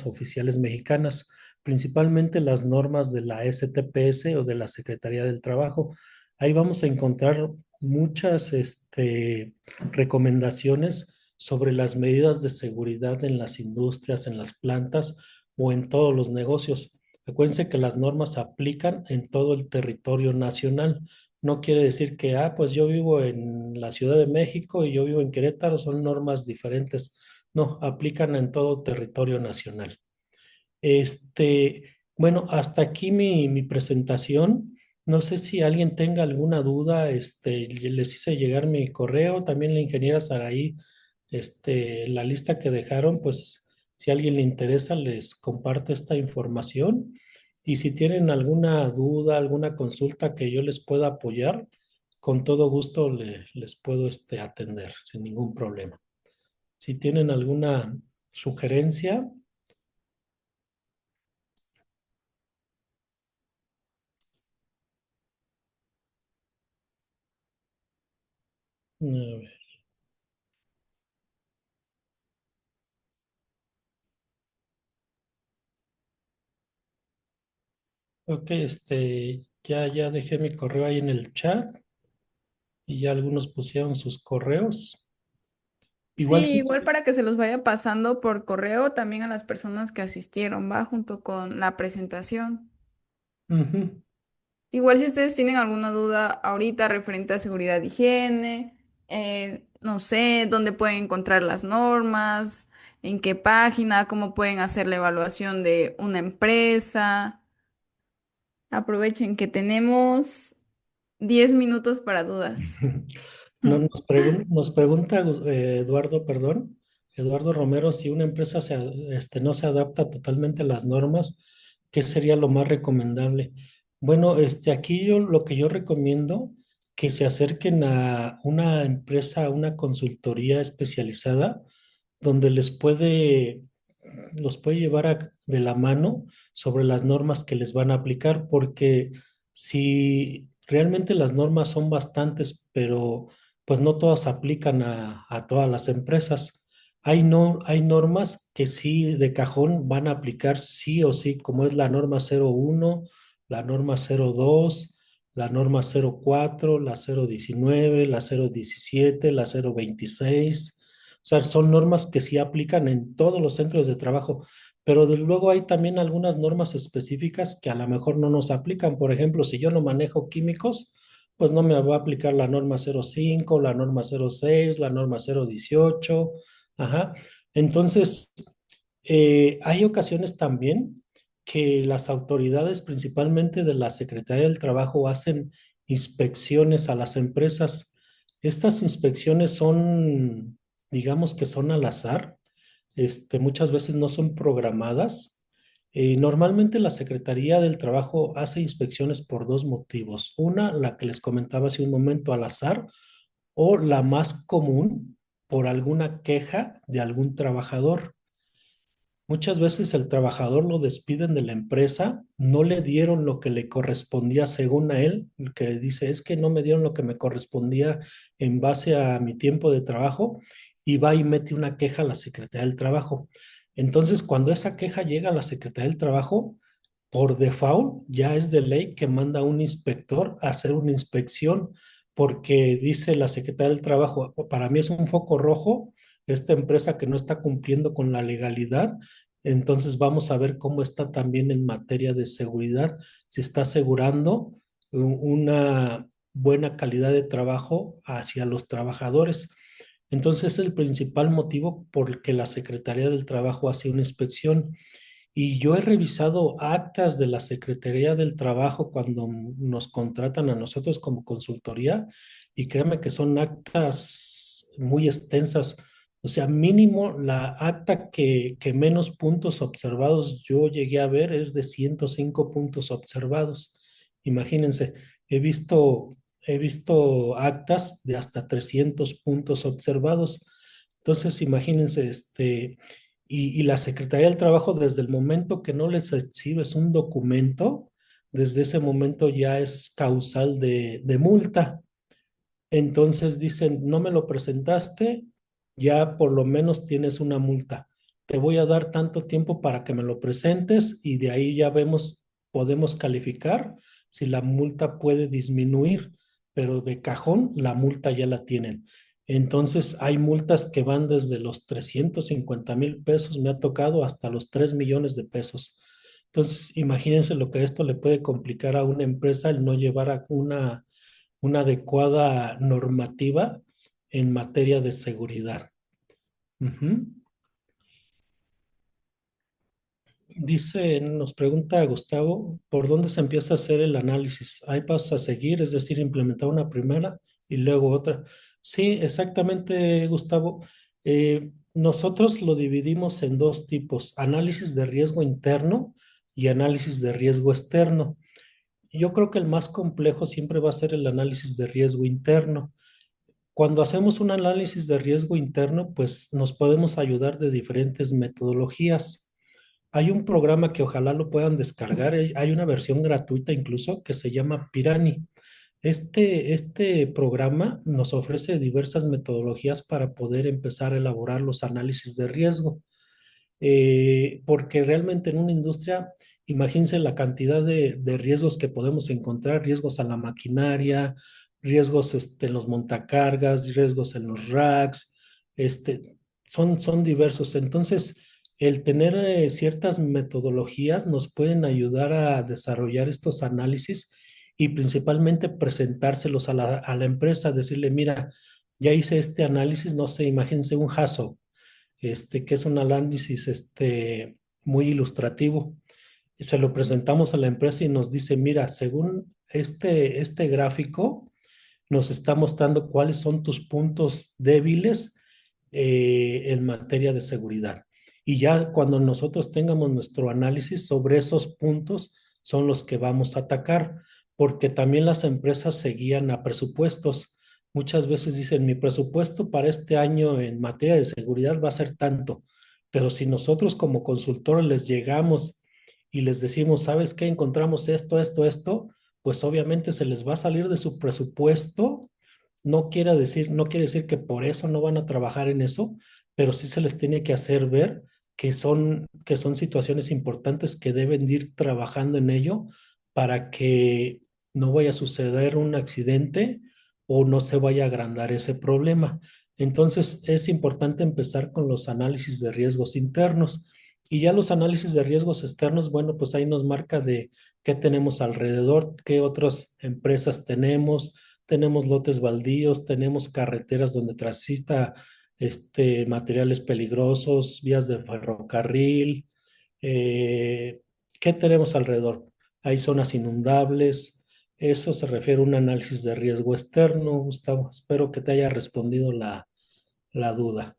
oficiales mexicanas, principalmente las normas de la STPS o de la Secretaría del Trabajo. Ahí vamos a encontrar muchas recomendaciones sobre las medidas de seguridad en las industrias, en las plantas o en todos los negocios. Acuérdense que las normas se aplican en todo el territorio nacional. No quiere decir que, pues yo vivo en la Ciudad de México y yo vivo en Querétaro, son normas diferentes. No, aplican en todo territorio nacional. Bueno, hasta aquí mi presentación. No sé si alguien tenga alguna duda. Les hice llegar mi correo, también la ingeniera Saraí, la lista que dejaron, pues si a alguien le interesa, les comparto esta información. Y si tienen alguna duda, alguna consulta que yo les pueda apoyar, con todo gusto les puedo atender sin ningún problema. Si tienen alguna sugerencia. A ver. Ok, ya dejé mi correo ahí en el chat y ya algunos pusieron sus correos. Igual Sí, sí. igual para que se los vaya pasando por correo también a las personas que asistieron, va junto con la presentación. Ujú. Igual si ustedes tienen alguna duda ahorita referente a seguridad y higiene, no sé, dónde pueden encontrar las normas, en qué página, cómo pueden hacer la evaluación de una empresa. Aprovechen que tenemos 10 minutos para dudas. Nos pregunta Eduardo, perdón, Eduardo Romero, si una empresa no se adapta totalmente a las normas, ¿qué sería lo más recomendable? Bueno, aquí lo que yo recomiendo, que se acerquen a una empresa, a una consultoría especializada, donde los puede llevar de la mano sobre las normas que les van a aplicar, porque si realmente las normas son bastantes, pero pues no todas aplican a todas las empresas. Hay normas que sí de cajón van a aplicar sí o sí, como es la norma 01, la norma 02, la norma 04, la 019, la 017, la 026. O sea, son normas que sí aplican en todos los centros de trabajo, pero desde luego hay también algunas normas específicas que a lo mejor no nos aplican. Por ejemplo, si yo no manejo químicos, pues no me va a aplicar la norma 05, la norma 06, la norma 018. Ajá. Entonces, hay ocasiones también que las autoridades, principalmente de la Secretaría del Trabajo, hacen inspecciones a las empresas. Estas inspecciones son, digamos que son al azar, muchas veces no son programadas. Normalmente la Secretaría del Trabajo hace inspecciones por dos motivos. Una, la que les comentaba hace un momento, al azar, o la más común, por alguna queja de algún trabajador. Muchas veces el trabajador lo despiden de la empresa, no le dieron lo que le correspondía según a él, que dice, es que no me dieron lo que me correspondía en base a mi tiempo de trabajo, y va y mete una queja a la Secretaría del Trabajo. Entonces, cuando esa queja llega a la Secretaría del Trabajo, por default ya es de ley que manda un inspector a hacer una inspección, porque dice la Secretaría del Trabajo, para mí es un foco rojo esta empresa que no está cumpliendo con la legalidad. Entonces vamos a ver cómo está también en materia de seguridad, si está asegurando una buena calidad de trabajo hacia los trabajadores. Entonces es el principal motivo por el que la Secretaría del Trabajo hace una inspección. Y yo he revisado actas de la Secretaría del Trabajo cuando nos contratan a nosotros como consultoría, y créanme que son actas muy extensas. O sea, mínimo la acta que menos puntos observados yo llegué a ver es de 105 puntos observados. Imagínense, he visto actas de hasta 300 puntos observados. Entonces, imagínense, y la Secretaría del Trabajo, desde el momento que no les exhibes un documento, desde ese momento ya es causal de multa. Entonces dicen, no me lo presentaste, ya por lo menos tienes una multa. Te voy a dar tanto tiempo para que me lo presentes, y de ahí ya vemos, podemos calificar si la multa puede disminuir, pero de cajón la multa ya la tienen. Entonces hay multas que van desde los 350,000 pesos, me ha tocado, hasta los 3 millones de pesos. Entonces imagínense lo que esto le puede complicar a una empresa, el no llevar a una adecuada normativa en materia de seguridad. Ujú. Dice, nos pregunta Gustavo, ¿por dónde se empieza a hacer el análisis? ¿Hay pasos a seguir, es decir, implementar una primera y luego otra? Sí, exactamente, Gustavo. Nosotros lo dividimos en dos tipos: análisis de riesgo interno y análisis de riesgo externo. Yo creo que el más complejo siempre va a ser el análisis de riesgo interno. Cuando hacemos un análisis de riesgo interno, pues nos podemos ayudar de diferentes metodologías. Hay un programa que ojalá lo puedan descargar, hay una versión gratuita incluso que se llama Pirani. Este programa nos ofrece diversas metodologías para poder empezar a elaborar los análisis de riesgo. Porque realmente en una industria, imagínense la cantidad de riesgos que podemos encontrar: riesgos a la maquinaria, riesgos en los montacargas, riesgos en los racks, este, son diversos. Entonces, el tener ciertas metodologías nos pueden ayudar a desarrollar estos análisis, y principalmente presentárselos a la empresa, decirle, mira, ya hice este análisis, no sé, imagínense un HACCP, que es un análisis muy ilustrativo. Se lo presentamos a la empresa y nos dice, mira, según este gráfico, nos está mostrando cuáles son tus puntos débiles en materia de seguridad. Y ya cuando nosotros tengamos nuestro análisis sobre esos puntos, son los que vamos a atacar, porque también las empresas se guían a presupuestos. Muchas veces dicen, mi presupuesto para este año en materia de seguridad va a ser tanto, pero si nosotros como consultores les llegamos y les decimos, ¿sabes qué? Encontramos esto, pues obviamente se les va a salir de su presupuesto. No quiere decir que por eso no van a trabajar en eso, pero sí se les tiene que hacer ver que son situaciones importantes que deben de ir trabajando en ello, para que no vaya a suceder un accidente o no se vaya a agrandar ese problema. Entonces es importante empezar con los análisis de riesgos internos, y ya los análisis de riesgos externos, bueno, pues ahí nos marca de qué tenemos alrededor, qué otras empresas tenemos lotes baldíos, tenemos carreteras donde transita materiales peligrosos, vías de ferrocarril, eh, ¿Qué tenemos alrededor? Hay zonas inundables. Eso se refiere a un análisis de riesgo externo, Gustavo. Espero que te haya respondido la duda.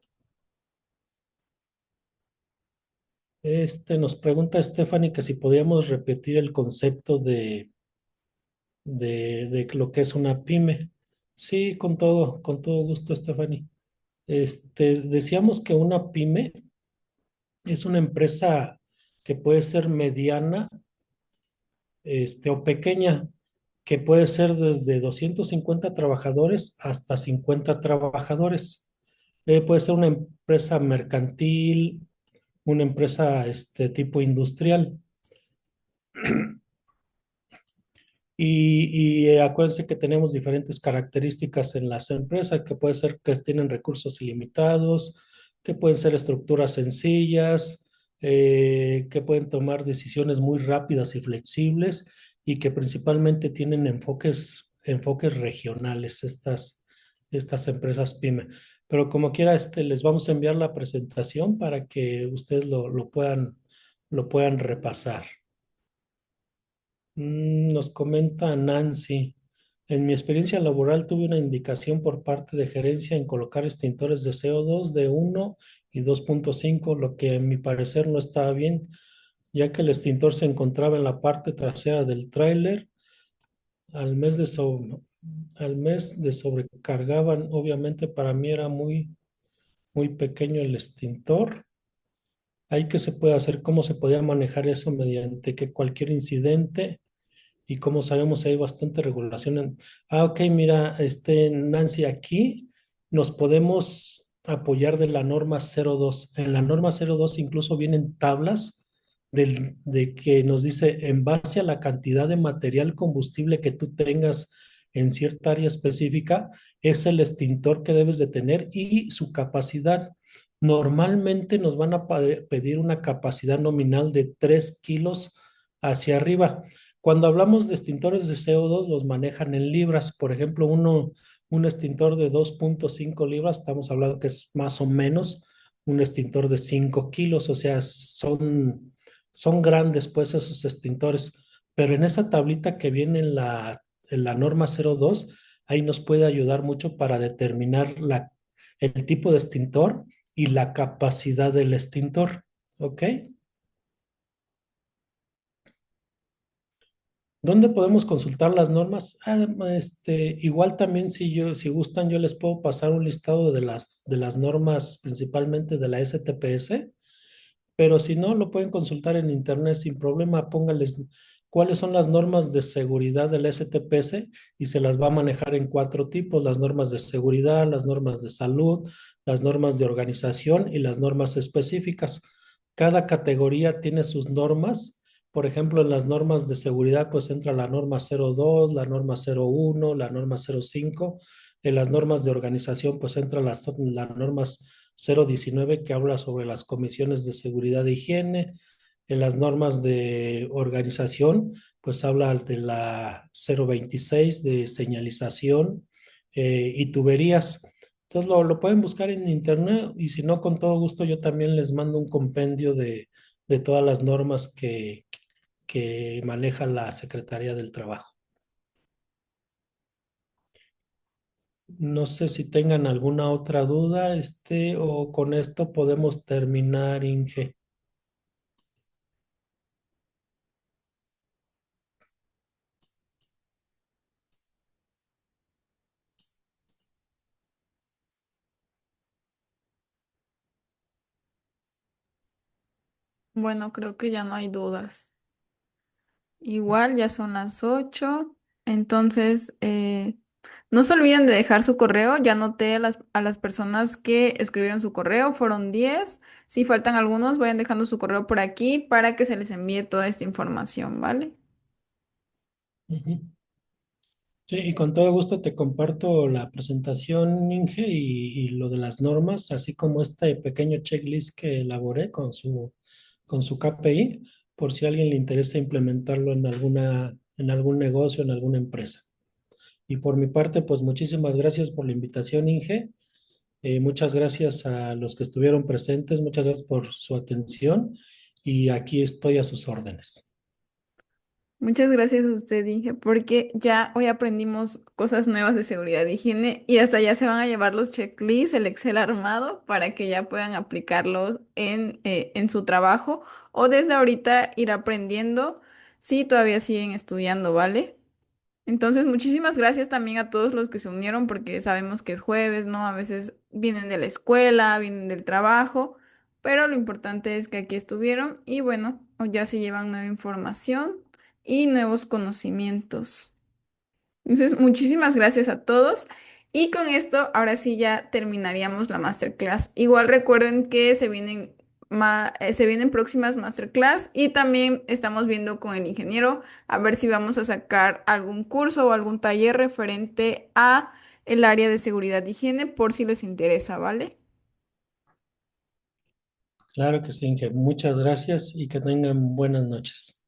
Nos pregunta Stephanie que si podíamos repetir el concepto de lo que es una pyme. Sí, con todo gusto, Stephanie. Decíamos que una pyme es una empresa que puede ser mediana, o pequeña, que puede ser desde 250 trabajadores hasta 50 trabajadores. Puede ser una empresa mercantil, una empresa tipo industrial. Y acuérdense que tenemos diferentes características en las empresas, que puede ser que tienen recursos ilimitados, que pueden ser estructuras sencillas, que pueden tomar decisiones muy rápidas y flexibles y que principalmente tienen enfoques regionales, estas empresas PYME. Pero como quiera, les vamos a enviar la presentación para que ustedes lo puedan repasar. Nos comenta Nancy. En mi experiencia laboral tuve una indicación por parte de gerencia en colocar extintores de CO2 de 1 y 2.5, lo que a mi parecer no estaba bien, ya que el extintor se encontraba en la parte trasera del tráiler. Al mes de al mes de sobrecargaban, obviamente para mí era muy pequeño el extintor. ¿Ahí qué se puede hacer? ¿Cómo se podía manejar eso mediante que cualquier incidente? Y como sabemos, hay bastante regulación. Ok, mira, Nancy, aquí nos podemos apoyar de la norma 02. En la norma 02 incluso vienen tablas de que nos dice, en base a la cantidad de material combustible que tú tengas en cierta área específica, es el extintor que debes de tener y su capacidad. Normalmente nos van a pedir una capacidad nominal de 3 kilos hacia arriba. Cuando hablamos de extintores de CO2, los manejan en libras. Por ejemplo, un extintor de 2.5 libras, estamos hablando que es más o menos un extintor de 5 kilos, o sea, son grandes pues esos extintores. Pero en esa tablita que viene en la norma 02, ahí nos puede ayudar mucho para determinar el tipo de extintor y la capacidad del extintor. ¿Ok? ¿Dónde podemos consultar las normas? Igual también si gustan, yo les puedo pasar un listado de las normas, principalmente de la STPS, pero si no, lo pueden consultar en internet sin problema. Pónganles cuáles son las normas de seguridad del STPS y se las va a manejar en 4 tipos: las normas de seguridad, las normas de salud, las normas de organización y las normas específicas. Cada categoría tiene sus normas. Por ejemplo, en las normas de seguridad, pues entra la norma 02, la norma 01, la norma 05. En las normas de organización, pues entran las normas 019, que habla sobre las comisiones de seguridad e higiene. En las normas de organización, pues habla de la 026 de señalización y tuberías. Entonces lo pueden buscar en internet y si no, con todo gusto yo también les mando un compendio de todas las normas que maneja la Secretaría del Trabajo. No sé si tengan alguna otra duda, o con esto podemos terminar, Inge. Bueno, creo que ya no hay dudas. Igual ya son las 8, entonces no se olviden de dejar su correo. Ya anoté a las personas que escribieron su correo, fueron 10. Si faltan algunos, vayan dejando su correo por aquí para que se les envíe toda esta información, ¿vale? Ujú. Sí, y con todo gusto te comparto la presentación, Inge, y lo de las normas, así como este pequeño checklist que elaboré con su KPI, por si a alguien le interesa implementarlo en algún negocio, en alguna empresa. Y por mi parte, pues muchísimas gracias por la invitación, Inge. Muchas gracias a los que estuvieron presentes, muchas gracias por su atención y aquí estoy a sus órdenes. Muchas gracias a usted, Inge, porque ya hoy aprendimos cosas nuevas de seguridad y higiene y hasta ya se van a llevar los checklists, el Excel armado, para que ya puedan aplicarlos en su trabajo o desde ahorita ir aprendiendo si todavía siguen estudiando, ¿vale? Entonces, muchísimas gracias también a todos los que se unieron porque sabemos que es jueves, ¿no? A veces vienen de la escuela, vienen del trabajo, pero lo importante es que aquí estuvieron y bueno, ya se llevan nueva información y nuevos conocimientos. Entonces, muchísimas gracias a todos. Y con esto, ahora sí ya terminaríamos la masterclass. Igual recuerden que se vienen próximas masterclass y también estamos viendo con el ingeniero a ver si vamos a sacar algún curso o algún taller referente a el área de seguridad y higiene por si les interesa, ¿vale? Claro que sí, Inge. Muchas gracias y que tengan buenas noches.